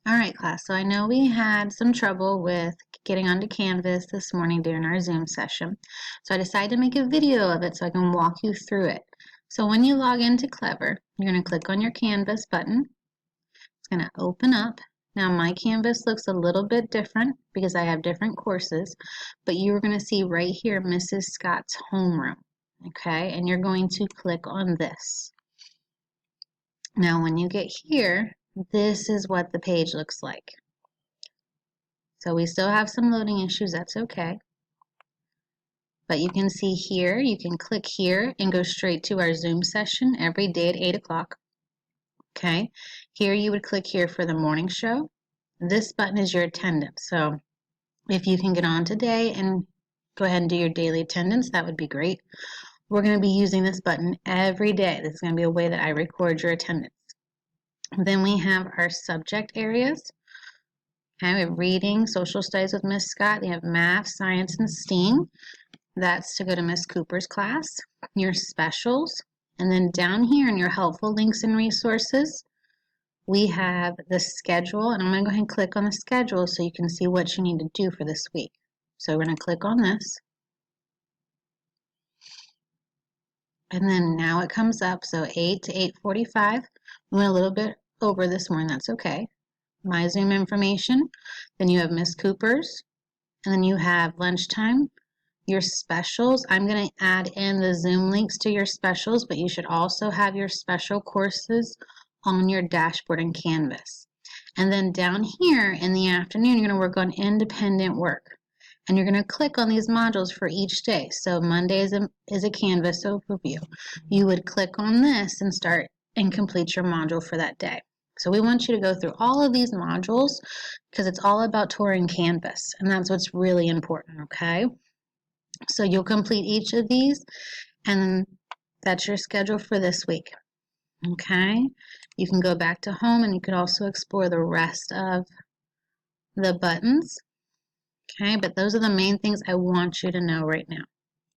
All right, class. So I know we had some trouble with getting onto Canvas this morning during our Zoom session. So I decided to make a video of it so I can walk you through it. So when you log into Clever, you're going to click on your Canvas button. It's going to open up. Now my Canvas looks a little bit different because I have different courses, but you're going to see right here Mrs. Scott's homeroom. Okay, and you're going to click on this. Now when you get here, this is what the page looks like. So we still have some loading issues, that's okay. But you can see here, you can click here and go straight to our Zoom session every day at 8 o'clock. Okay, here you would click here for the morning show. This button is your attendance. So if you can get on today and go ahead and do your daily attendance, that would be great. We're going to be using this button every day. This is going to be a way that I record your attendance. Then we have our subject areas. Okay, we have reading, social studies with Miss Scott. We have math, science, and STEAM. That's to go to Miss Cooper's class. Your specials. And then down here in your helpful links and resources, we have the schedule. And I'm going to go ahead and click on the schedule so you can see what you need to do for this week. So we're going to click on this. And then now it comes up, so 8 to 8:45. We went a little bit over this morning, that's okay. My Zoom information, then you have Miss Cooper's, and then you have lunchtime, your specials. I'm going to add in the Zoom links to your specials, but you should also have your special courses on your dashboard in Canvas. And then down here in the afternoon, you're going to work on independent work. And you're going to click on these modules for each day. So Monday is a Canvas overview. You would click on this and start and complete your module for that day. So we want you to go through all of these modules because it's all about touring Canvas, and that's what's really important, okay? So you'll complete each of these, and that's your schedule for this week, okay? You can go back to home, and you can also explore the rest of the buttons. Okay, but those are the main things I want you to know right now.